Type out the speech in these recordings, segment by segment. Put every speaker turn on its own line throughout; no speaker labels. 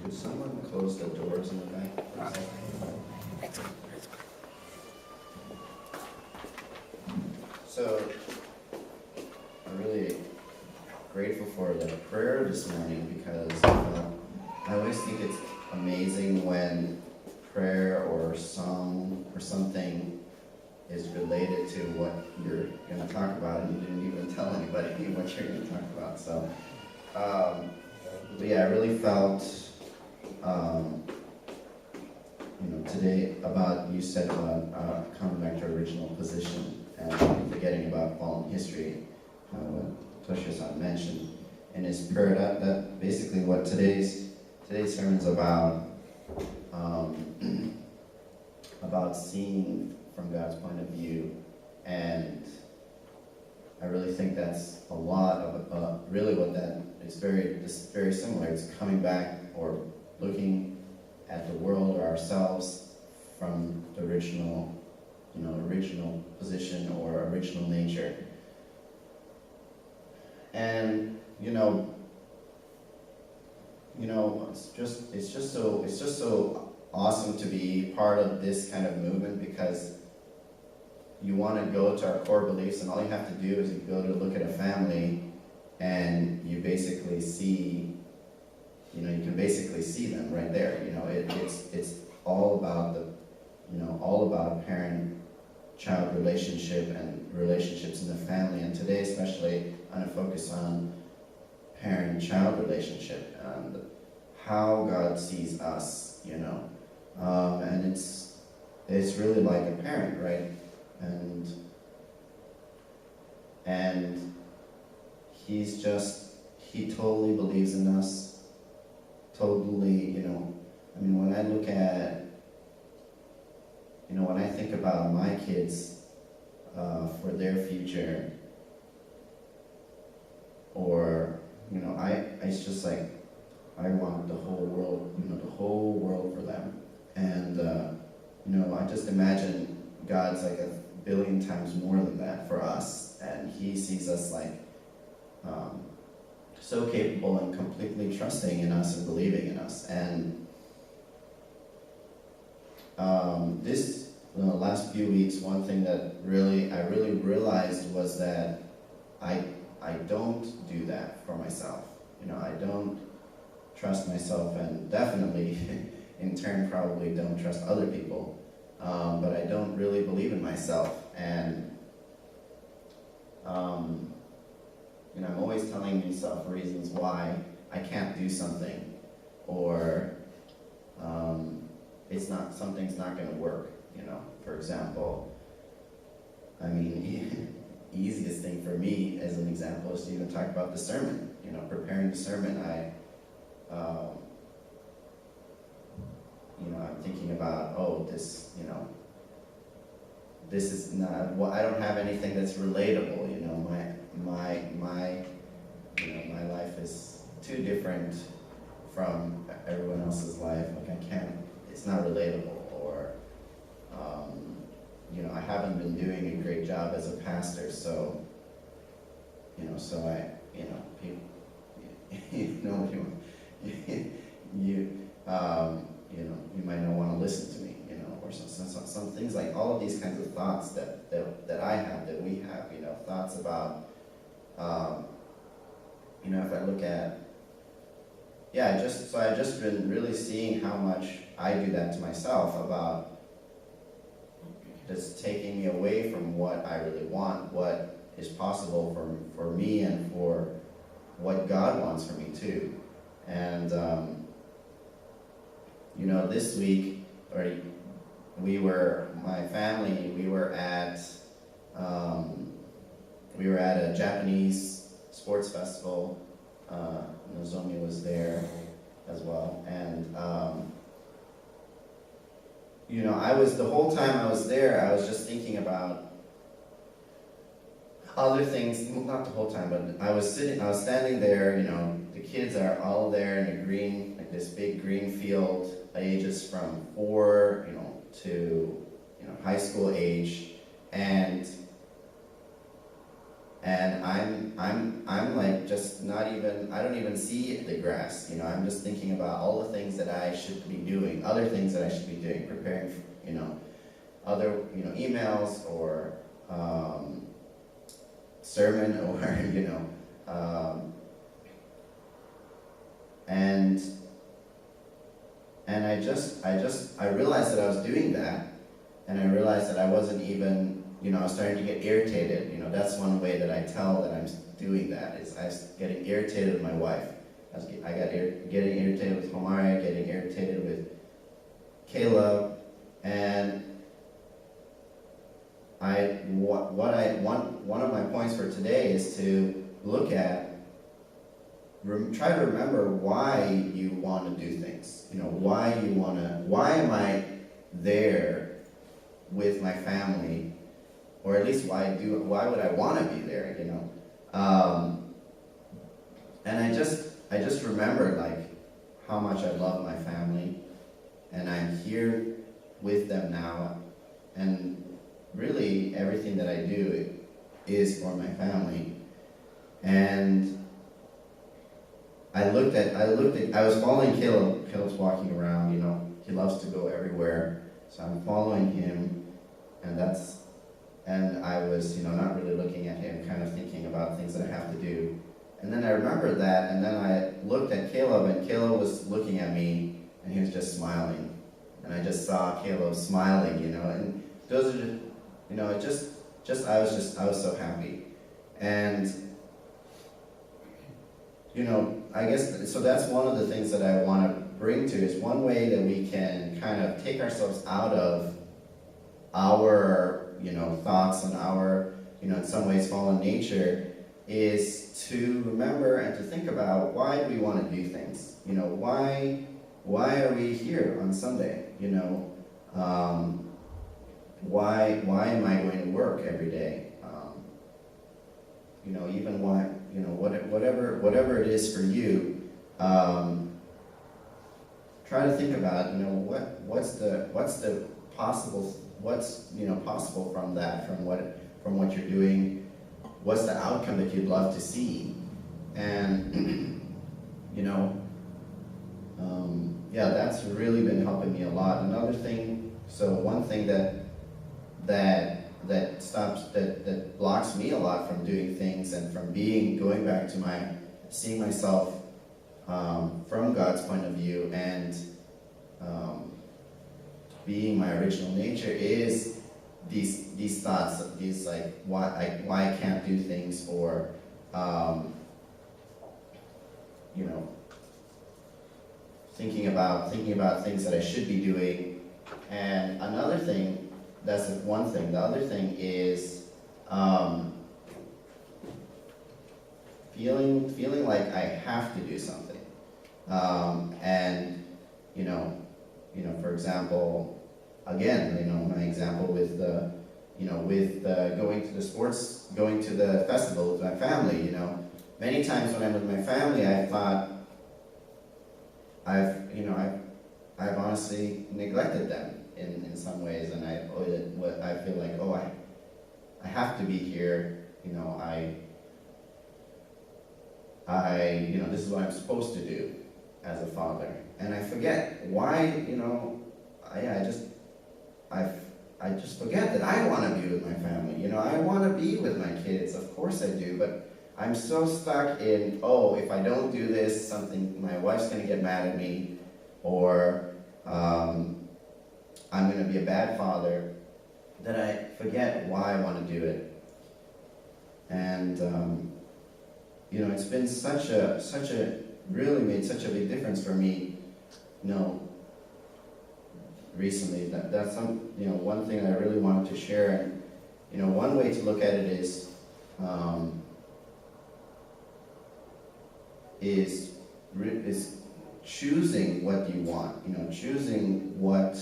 Could someone close the doors in the back for a second? So, I'm really grateful for the prayer this morning because I always think it's amazing when prayer or song or something is related to what you're going to talk about, and you didn't even tell anybody what you're going to talk about. So, but yeah, I really felt, today about, you said about coming back to original position and forgetting about fallen history, what Tosha-san mentioned in his prayer. That basically what today's sermon's about seeing from God's point of view, and I really think that's a lot of really what that is. Very similar. It's coming back or looking at the world or ourselves from the original position or original nature. And it's just so awesome to be part of this kind of movement, because you want to go to our core beliefs, and all you have to do is you go to look at a family, and you basically see, you can basically see them right there. It's all about all about parent-child relationship and relationships in the family, and today especially I'm going to focus on parent-child relationship and how God sees us, and it's really like a parent, right? And he totally believes in us, totally, when I look at, when I think about my kids, for their future, or, it's just like, I want the whole world for them. And, I just imagine God's like 1,000,000,000 times more than that for us, and he sees us like so capable and completely trusting in us and believing in us. And this last few weeks, one thing that I really realized was that I don't do that for myself. I don't trust myself, and definitely in turn probably don't trust other people. But I don't really believe in myself, and I'm always telling myself reasons why I can't do something, or something's not going to work. For example, easiest thing for me as an example is to even talk about the sermon. Preparing the sermon, I'm thinking about, this is not, I don't have anything that's relatable, my life is too different from everyone else's life, it's not relatable, or, I haven't been doing a great job as a pastor, so, you might not want to listen to me, or some things like all of these kinds of thoughts that I have, that we have, thoughts about, if I look at, I just been really seeing how much I do that to myself, about just taking me away from what I really want, what is possible for me, and for what God wants for me too. And this week, my family, we were at a Japanese sports festival. Nozomi was there as well, and the whole time I was there, I was just thinking about other things. Not the whole time, but I was standing there. The kids are all there in the green, like this big green field, ages from 4, to high school age, and and I'm like just not even, I don't even see the grass, you know, I'm just thinking about all the things that I should be doing, other things that I should be doing, preparing for, you know, other, you know, emails or sermon or, you know, and I realized that I was doing that, and I realized that I wasn't even, you know, I was starting to get irritated. You know, that's one way that I tell that I'm doing that, is I was getting irritated with my wife. Getting irritated with Homari, getting irritated with Caleb, and one of my points for today is to look at, try to remember why you want to do things. You know, why am I there with my family, or at least why would I want to be there, you know? And I just remembered like how much I love my family, and I'm here with them now, and really everything that I do is for my family. And I was following Caleb. Caleb's walking around, you know, he loves to go everywhere. So I'm following him, and I was, you know, not really looking at him, kind of thinking about things that I have to do. And then I remembered that, and then I looked at Caleb, and Caleb was looking at me, and he was just smiling. And I just saw Caleb smiling, you know, and those are, you know, I was so happy. And, you know, I guess, so that's one of the things that I want to bring to, is one way that we can kind of take ourselves out of our, you know, thoughts and our, you know, in some ways fallen nature, is to remember and to think about, why do we want to do things? You know, why are we here on Sunday? You know, why am I going to work every day? You know, even why, you know, whatever it is for you, try to think about, you know, what's you know, possible from that, from what you're doing, what's the outcome that you'd love to see, and you know, yeah, that's really been helping me a lot. Another thing, so one thing that blocks me a lot from doing things and from going back to seeing myself from God's point of view, and being my original nature, is these thoughts, these like why I can't do things, or you know, thinking about things that I should be doing. And another thing, that's one thing. The other thing is feeling like I have to do something, and you know, for example, again, you know, my example with going to the festival with my family. You know, many times when I'm with my family, I thought I've honestly neglected them in some ways, and I feel like, oh, I have to be here. You know, you know, this is what I'm supposed to do as a father, and I forget why. You know, I just forget that I want to be with my family. You know, I want to be with my kids. Of course I do, but I'm so stuck in, oh, if I don't do this, my wife's going to get mad at me, or I'm going to be a bad father, that I forget why I want to do it. And you know, it's been really made such a big difference for me, you know, recently. That's one thing I really wanted to share. And you know, one way to look at it is choosing what you want. You know, choosing what,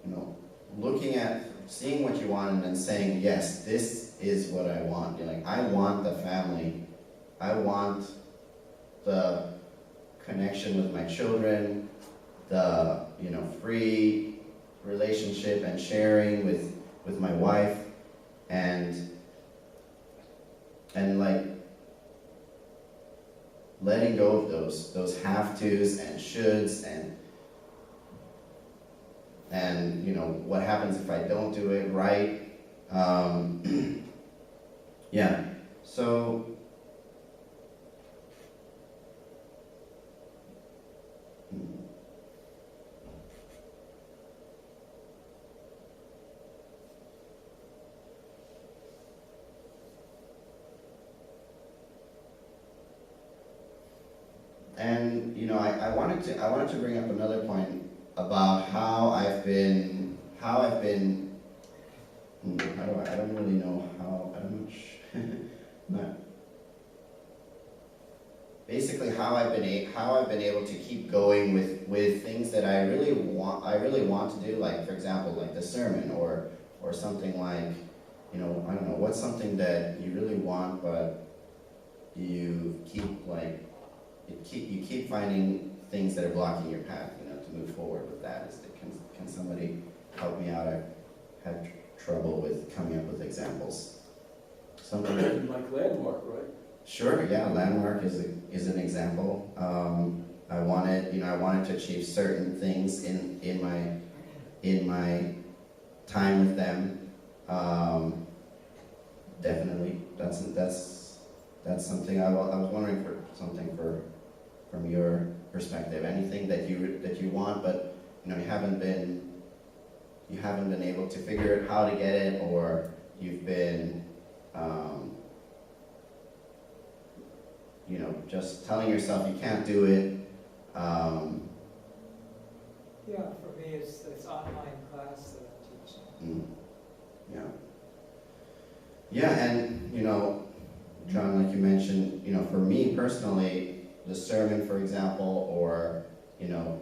you know, looking at, seeing what you want, and then saying, yes, this is what I want. You're like, I want the family. I want the connection with my children, the, you know, free relationship and sharing with my wife, and and like letting go of those have tos and shoulds and you know what happens if I don't do it right. Yeah. So and you know, I wanted to bring up another point about how I've been I don't really know how I'm not basically how I've been able to keep going with things that I really want to do, like for example like the sermon or something like, you know, I don't know, what's something that you really want but you keep like you keep finding things that are blocking your path, you know, to move forward with that. Can somebody help me out? I've had trouble with coming up with examples. Something
like Landmark, right?
Sure, yeah, Landmark is an example. I wanted to achieve certain things in my time with them. Definitely, that's something I was wondering for something from your perspective. Anything that you want, but you know you haven't been able to figure out how to get it, or you've been you know, just telling yourself you can't do it.
Yeah, for me, it's online class that I'm teaching.
Yeah. Yeah, and you know, John, like you mentioned, you know, for me personally, the sermon, for example, or you know,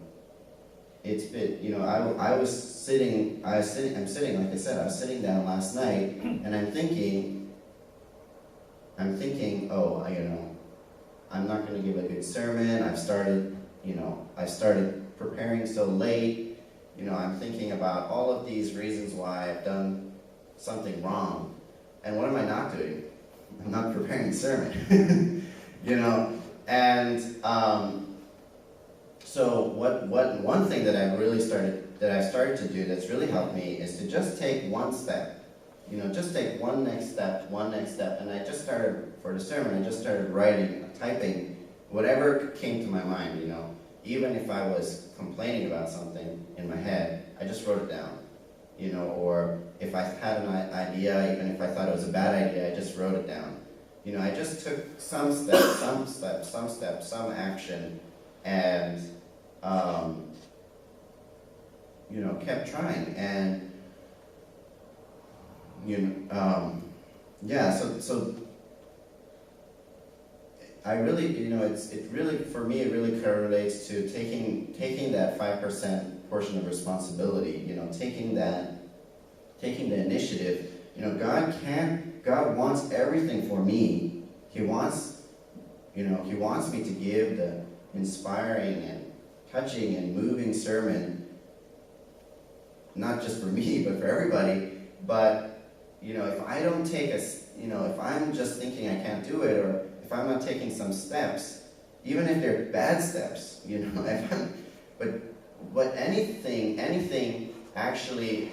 it's been, you know, I'm sitting, like I said, I was sitting down last night, and I'm thinking, oh, you know, I'm not going to give a good sermon. I've started preparing so late. You know, I'm thinking about all of these reasons why I've done something wrong. And what am I not doing? I'm not preparing a sermon. You know, and so one thing that I've started to do that's really helped me is to just take one step. You know, just take one next step, and I just started, for the sermon, I just started writing, typing, whatever came to my mind, you know. Even if I was complaining about something in my head, I just wrote it down, you know, or if I had an idea, even if I thought it was a bad idea, I just wrote it down. You know, I just took some steps, some action, and, you know, kept trying, and yeah, so I really, you know, it really, for me, it really correlates to taking that 5% portion of responsibility, you know, taking the initiative. You know, God wants everything for me. He wants me to give the inspiring and touching and moving sermon, not just for me, but for everybody. But you know, if I don't take if I'm just thinking I can't do it, or if I'm not taking some steps, even if they're bad steps, you know, but anything actually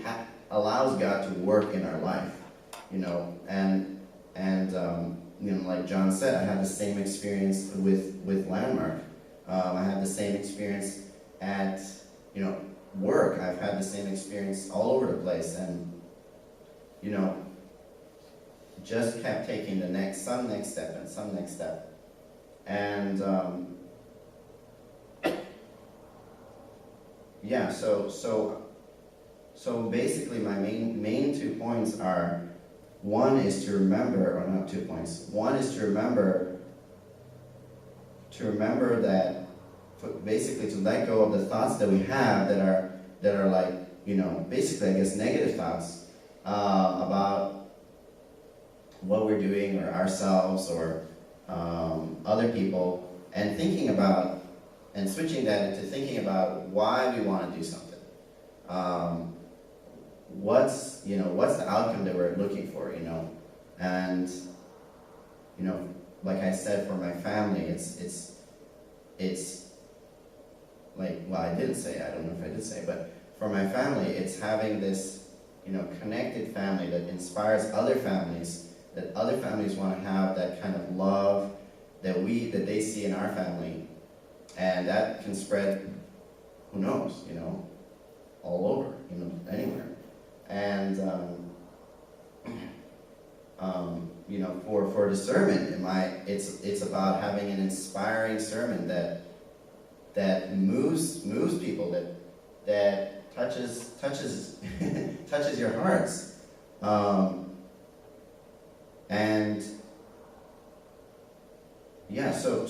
allows God to work in our life, you know, and you know, like John said, I had the same experience with Landmark. I had the same experience at, you know, work. I've had the same experience all over the place, and you know, just kept taking some next step. And yeah, so basically my main 2 points are, one is to remember, or not 2 points, one is to remember that, basically to let go of the thoughts that we have that are like, you know, basically I guess negative thoughts about what we're doing, or ourselves, or other people, and thinking about, and switching that into thinking about why we want to do something. What's the outcome that we're looking for, you know? And, you know, like I said, for my family, it's like, well, I didn't say, I don't know if I did say, but for my family, it's having this, you know, connected family that inspires other families, that other families want to have that kind of love that they see in our family, and that can spread, who knows, you know, all over, you know, anywhere. And you know, for the sermon, it's about having an inspiring sermon that moves people, that touches touches your hearts, and yeah. So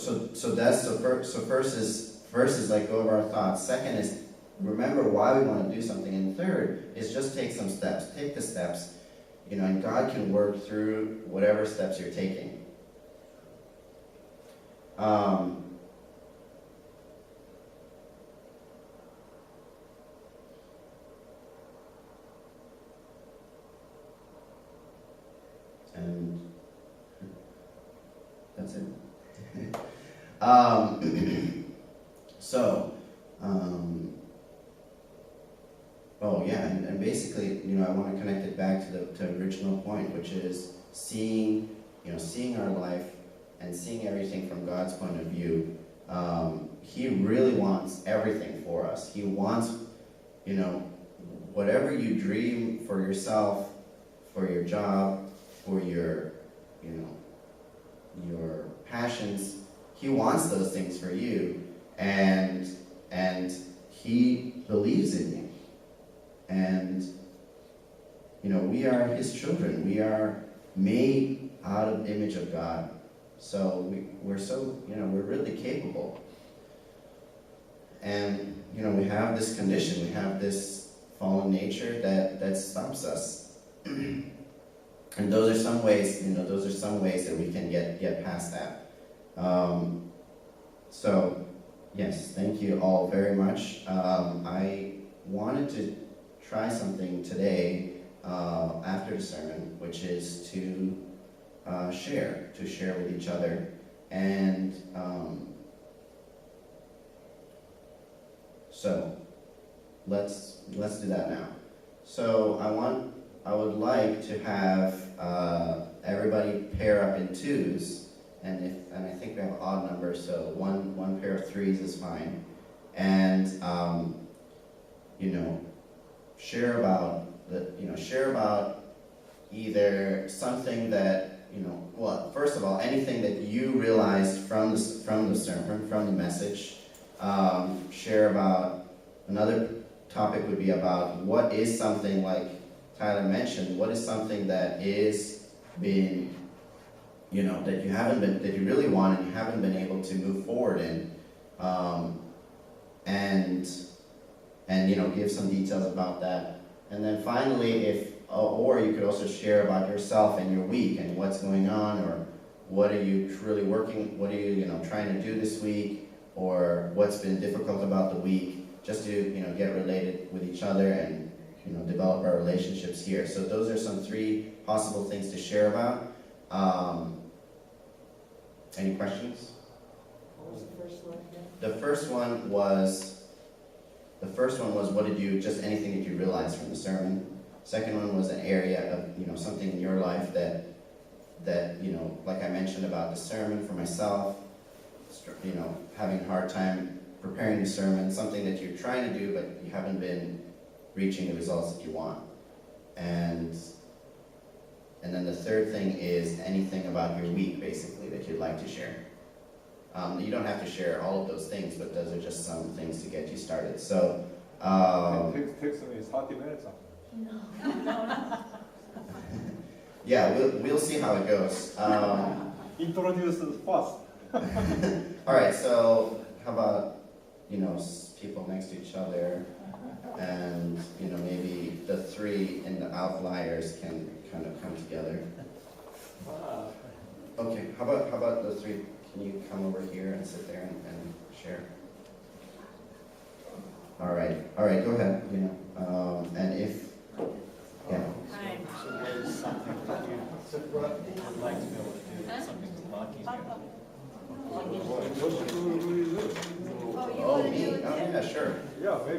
first is like go over our thoughts. Second is remember why we want to do something, and third is just take some steps. Take the steps, you know, and God can work through whatever steps you're taking. And that's it. Oh yeah, and basically, you know, I want to connect it back to the original point, which is seeing our life and seeing everything from God's point of view. He really wants everything for us. He wants, you know, whatever you dream for yourself, for your job, for your, you know, your passions. He wants those things for you, and He believes in you. And, you know, we are His children. We are made out of the image of God. So we're so, you know, we're really capable. And, you know, we have this condition, we have this fallen nature that stops us. And those are some ways, you know, that we can get past that. So, yes, thank you all very much. I wanted to try something today after the sermon, which is to share with each other. And so let's do that now. So I would like to have everybody pair up in twos, and I think we have an odd number, so one pair of threes is fine. And you know, share about either something that, you know, well, first of all, anything that you realized from the sermon, from the message. Share about, another topic would be about what is something, like Tyler mentioned, what is something that is been, you know, that you really want and you haven't been able to move forward in, and you know, give some details about that. And then finally, or you could also share about yourself and your week and what's going on, or what are you truly working, what are you know, trying to do this week, or what's been difficult about the week, just to, you know, get related with each other and, you know, develop our relationships here. So those are some 3 possible things to share about. Any questions?
What was the first one again?
The first one was what did you, just anything that you realized from the sermon. Second one was an area of, you know, something in your life that, you know, like I mentioned about the sermon for myself, you know, having a hard time preparing the sermon, something that you're trying to do but you haven't been reaching the results that you want. And then the third thing is anything about your week, basically, that you'd like to share. You don't have to share all of those things, but those are just some things to get you started. So,
takes me 30 minutes.
yeah, we'll see how it goes.
Introduce fast.
All right, so how about, you know, people next to each other, and, you know, maybe the 3 in the outliers can kind of come together. Okay, how about the 3? Can you come over here and sit there and share? All right, go ahead. You know, and if, yeah.
Hi.
So there's something that you would like to be able to do, something
What school is it?
Oh, me? Oh, yeah, sure.
Yeah, maybe.